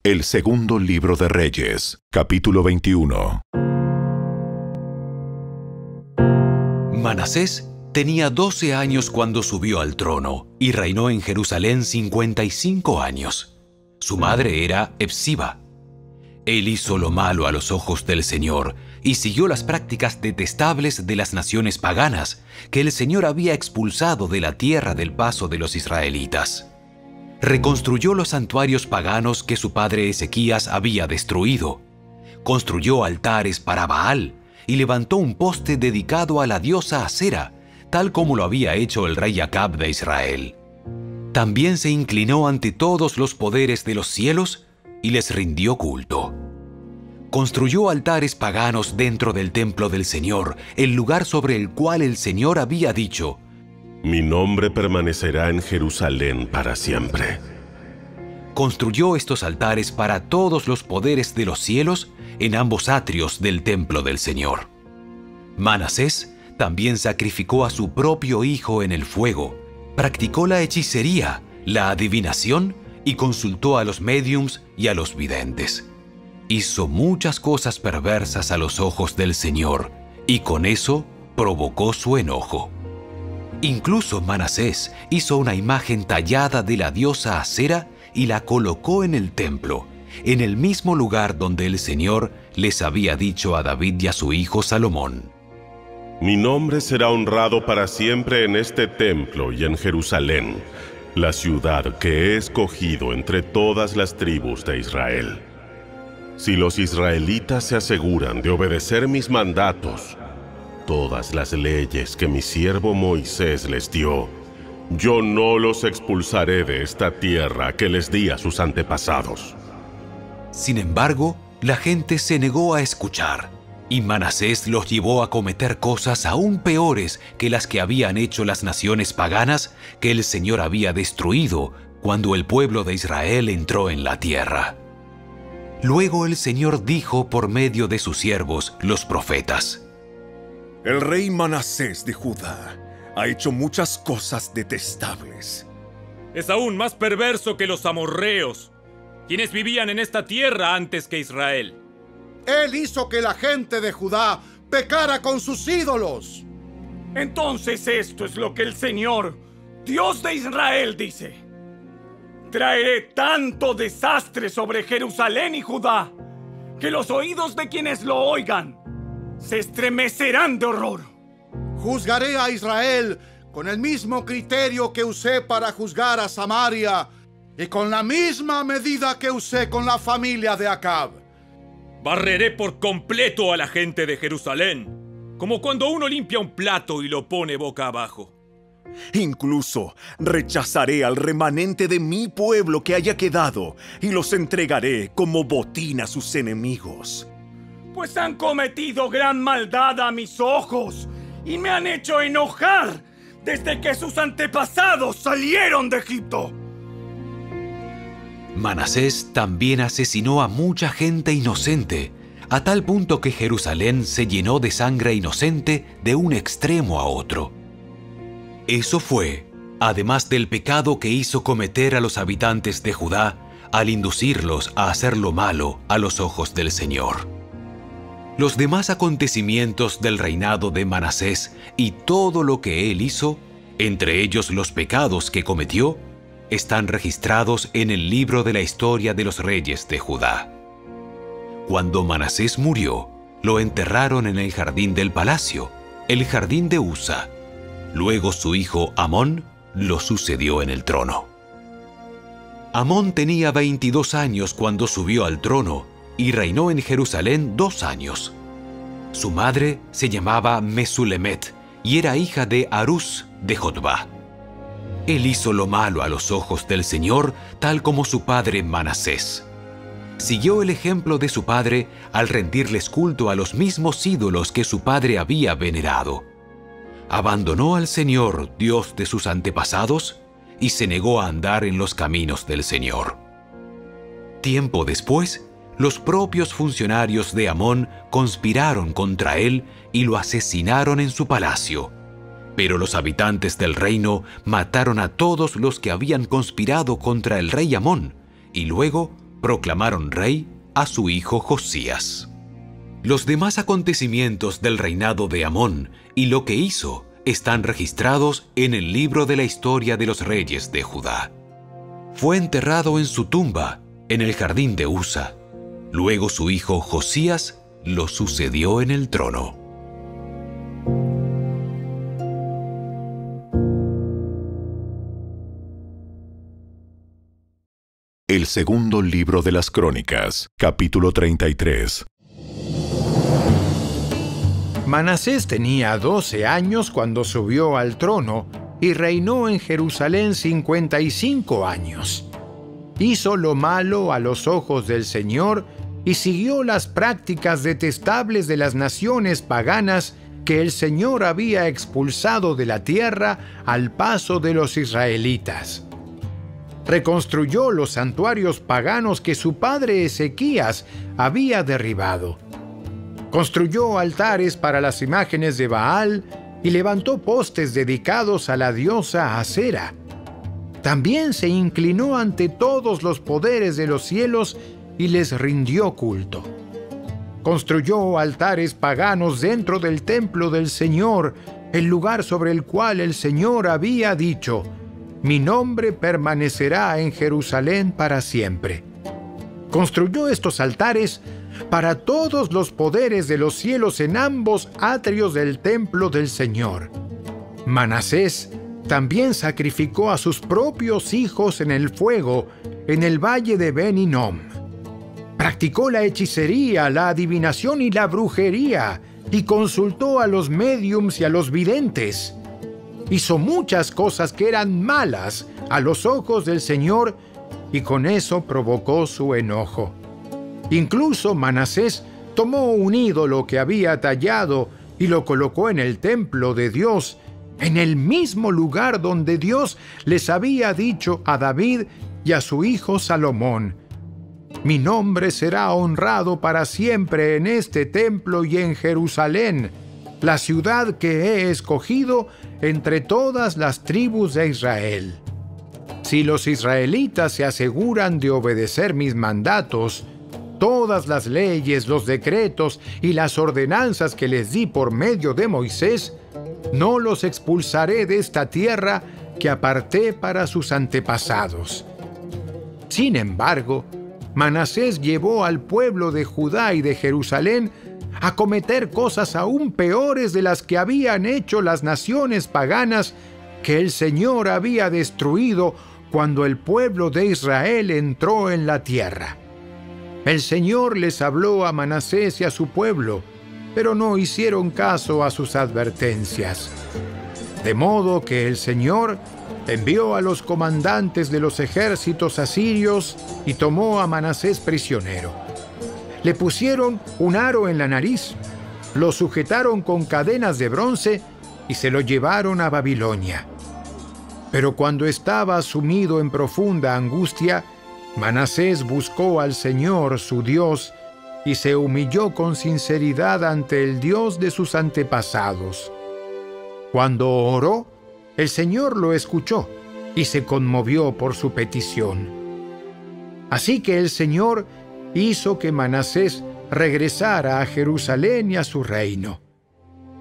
El segundo libro de Reyes, capítulo 21. Manasés tenía 12 años cuando subió al trono y reinó en Jerusalén 55 años. Su madre era Hepsiba. Él hizo lo malo a los ojos del Señor y siguió las prácticas detestables de las naciones paganas que el Señor había expulsado de la tierra del paso de los israelitas. Reconstruyó los santuarios paganos que su padre Ezequías había destruido. Construyó altares para Baal y levantó un poste dedicado a la diosa Asera, tal como lo había hecho el rey Acab de Israel. También se inclinó ante todos los poderes de los cielos y les rindió culto. Construyó altares paganos dentro del templo del Señor, el lugar sobre el cual el Señor había dicho: Mi nombre permanecerá en Jerusalén para siempre. Construyó estos altares para todos los poderes de los cielos en ambos atrios del templo del Señor. Manasés también sacrificó a su propio hijo en el fuego, practicó la hechicería, la adivinación y consultó a los médiums y a los videntes. Hizo muchas cosas perversas a los ojos del Señor y con eso provocó su enojo. Incluso Manasés hizo una imagen tallada de la diosa Asera y la colocó en el templo, en el mismo lugar donde el Señor les había dicho a David y a su hijo Salomón: Mi nombre será honrado para siempre en este templo y en Jerusalén, la ciudad que he escogido entre todas las tribus de Israel. Si los israelitas se aseguran de obedecer mis mandatos, todas las leyes que mi siervo Moisés les dio, yo no los expulsaré de esta tierra que les di a sus antepasados. Sin embargo, la gente se negó a escuchar, y Manasés los llevó a cometer cosas aún peores que las que habían hecho las naciones paganas que el Señor había destruido cuando el pueblo de Israel entró en la tierra. Luego el Señor dijo por medio de sus siervos, los profetas: El rey Manasés de Judá ha hecho muchas cosas detestables. Es aún más perverso que los amorreos, quienes vivían en esta tierra antes que Israel. Él hizo que la gente de Judá pecara con sus ídolos. Entonces esto es lo que el Señor, Dios de Israel, dice: Traeré tanto desastre sobre Jerusalén y Judá, que los oídos de quienes lo oigan se estremecerán de horror. Juzgaré a Israel con el mismo criterio que usé para juzgar a Samaria y con la misma medida que usé con la familia de Acab. Barreré por completo a la gente de Jerusalén, como cuando uno limpia un plato y lo pone boca abajo. Incluso rechazaré al remanente de mi pueblo que haya quedado y los entregaré como botín a sus enemigos. Pues han cometido gran maldad a mis ojos y me han hecho enojar desde que sus antepasados salieron de Egipto. Manasés también asesinó a mucha gente inocente, a tal punto que Jerusalén se llenó de sangre inocente de un extremo a otro. Eso fue, además del pecado que hizo cometer a los habitantes de Judá al inducirlos a hacer lo malo a los ojos del Señor. Los demás acontecimientos del reinado de Manasés y todo lo que él hizo, entre ellos los pecados que cometió, están registrados en el libro de la historia de los reyes de Judá. Cuando Manasés murió, lo enterraron en el jardín del palacio, el jardín de Usa. Luego su hijo Amón lo sucedió en el trono. Amón tenía 22 años cuando subió al trono y reinó en Jerusalén 2 años. Su madre se llamaba Mesulemet y era hija de Harús de Jotbá. Él hizo lo malo a los ojos del Señor, tal como su padre Manasés. Siguió el ejemplo de su padre al rendirles culto a los mismos ídolos que su padre había venerado. Abandonó al Señor, Dios de sus antepasados, y se negó a andar en los caminos del Señor. Tiempo después, los propios funcionarios de Amón conspiraron contra él y lo asesinaron en su palacio. Pero los habitantes del reino mataron a todos los que habían conspirado contra el rey Amón y luego proclamaron rey a su hijo Josías. Los demás acontecimientos del reinado de Amón y lo que hizo están registrados en el libro de la historia de los reyes de Judá. Fue enterrado en su tumba, en el jardín de Usa. Luego su hijo Josías lo sucedió en el trono. El segundo libro de las Crónicas, capítulo 33. Manasés tenía 12 años cuando subió al trono y reinó en Jerusalén 55 años. Hizo lo malo a los ojos del Señor y siguió las prácticas detestables de las naciones paganas que el Señor había expulsado de la tierra al paso de los israelitas. Reconstruyó los santuarios paganos que su padre Ezequías había derribado. Construyó altares para las imágenes de Baal y levantó postes dedicados a la diosa Asera. También se inclinó ante todos los poderes de los cielos y les rindió culto. Construyó altares paganos dentro del templo del Señor, el lugar sobre el cual el Señor había dicho: «Mi nombre permanecerá en Jerusalén para siempre». Construyó estos altares para todos los poderes de los cielos en ambos atrios del templo del Señor. Manasés también sacrificó a sus propios hijos en el fuego en el valle de Ben Hinnom. Practicó la hechicería, la adivinación y la brujería, y consultó a los médiums y a los videntes. Hizo muchas cosas que eran malas a los ojos del Señor, y con eso provocó su enojo. Incluso Manasés tomó un ídolo que había tallado y lo colocó en el templo de Dios, en el mismo lugar donde Dios les había dicho a David y a su hijo Salomón: «Mi nombre será honrado para siempre en este templo y en Jerusalén, la ciudad que he escogido entre todas las tribus de Israel». Si los israelitas se aseguran de obedecer mis mandatos, todas las leyes, los decretos y las ordenanzas que les di por medio de Moisés, no los expulsaré de esta tierra que aparté para sus antepasados. Sin embargo, Manasés llevó al pueblo de Judá y de Jerusalén a cometer cosas aún peores de las que habían hecho las naciones paganas que el Señor había destruido cuando el pueblo de Israel entró en la tierra. El Señor les habló a Manasés y a su pueblo, pero no hicieron caso a sus advertencias. De modo que el Señor envió a los comandantes de los ejércitos asirios y tomó a Manasés prisionero. Le pusieron un aro en la nariz, lo sujetaron con cadenas de bronce y se lo llevaron a Babilonia. Pero cuando estaba sumido en profunda angustia, Manasés buscó al Señor, su Dios, y se humilló con sinceridad ante el Dios de sus antepasados. Cuando oró, el Señor lo escuchó y se conmovió por su petición. Así que el Señor hizo que Manasés regresara a Jerusalén y a su reino.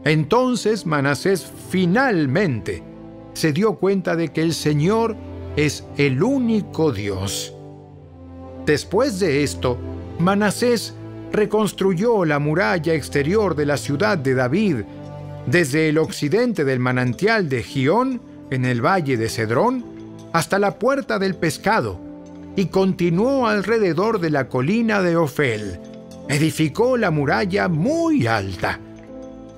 Entonces Manasés finalmente se dio cuenta de que el Señor es el único Dios. Después de esto, Manasés reconstruyó la muralla exterior de la ciudad de David, desde el occidente del manantial de Gihón, en el valle de Cedrón, hasta la puerta del pescado, y continuó alrededor de la colina de Ofel. Edificó la muralla muy alta.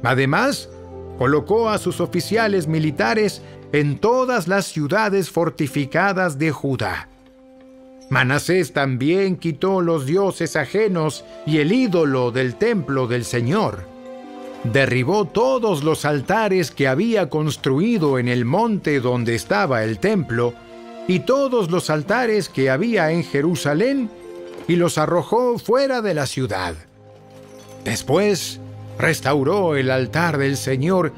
Además, colocó a sus oficiales militares en todas las ciudades fortificadas de Judá. Manasés también quitó los dioses ajenos y el ídolo del templo del Señor. Derribó todos los altares que había construido en el monte donde estaba el templo y todos los altares que había en Jerusalén y los arrojó fuera de la ciudad. Después restauró el altar del Señor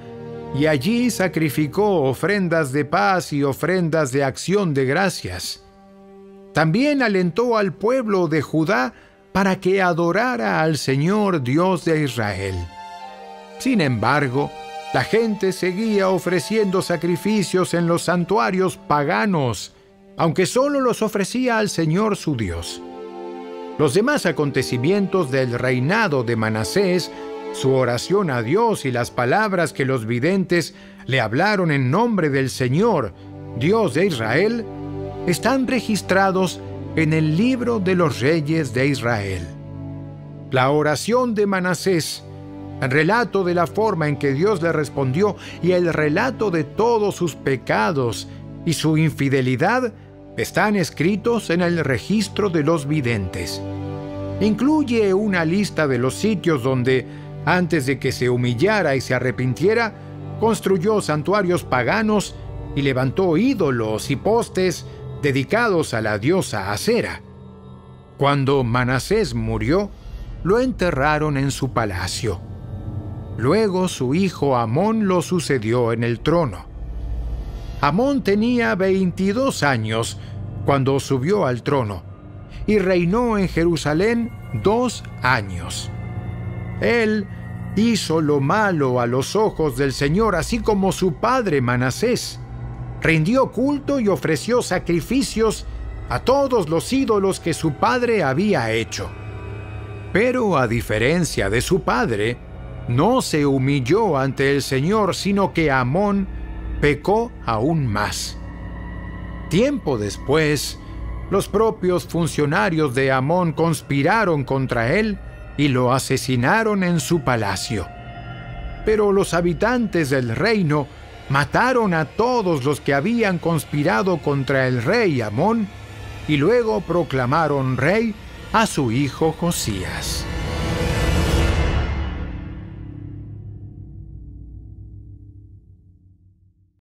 y allí sacrificó ofrendas de paz y ofrendas de acción de gracias. También alentó al pueblo de Judá para que adorara al Señor Dios de Israel. Sin embargo, la gente seguía ofreciendo sacrificios en los santuarios paganos, aunque solo los ofrecía al Señor su Dios. Los demás acontecimientos del reinado de Manasés, su oración a Dios y las palabras que los videntes le hablaron en nombre del Señor, Dios de Israel, están registrados en el libro de los reyes de Israel. La oración de Manasés, el relato de la forma en que Dios le respondió y el relato de todos sus pecados y su infidelidad están escritos en el registro de los videntes. Incluye una lista de los sitios donde, antes de que se humillara y se arrepintiera, construyó santuarios paganos y levantó ídolos y postes dedicados a la diosa Acera. Cuando Manasés murió, lo enterraron en su palacio. Luego su hijo Amón lo sucedió en el trono. Amón tenía 22 años cuando subió al trono y reinó en Jerusalén 2 años. Él hizo lo malo a los ojos del Señor, así como su padre Manasés. Rindió culto y ofreció sacrificios a todos los ídolos que su padre había hecho. Pero a diferencia de su padre, no se humilló ante el Señor, sino que Amón pecó aún más. Tiempo después, los propios funcionarios de Amón conspiraron contra él y lo asesinaron en su palacio. Pero los habitantes del reino mataron a todos los que habían conspirado contra el rey Amón y luego proclamaron rey a su hijo Josías.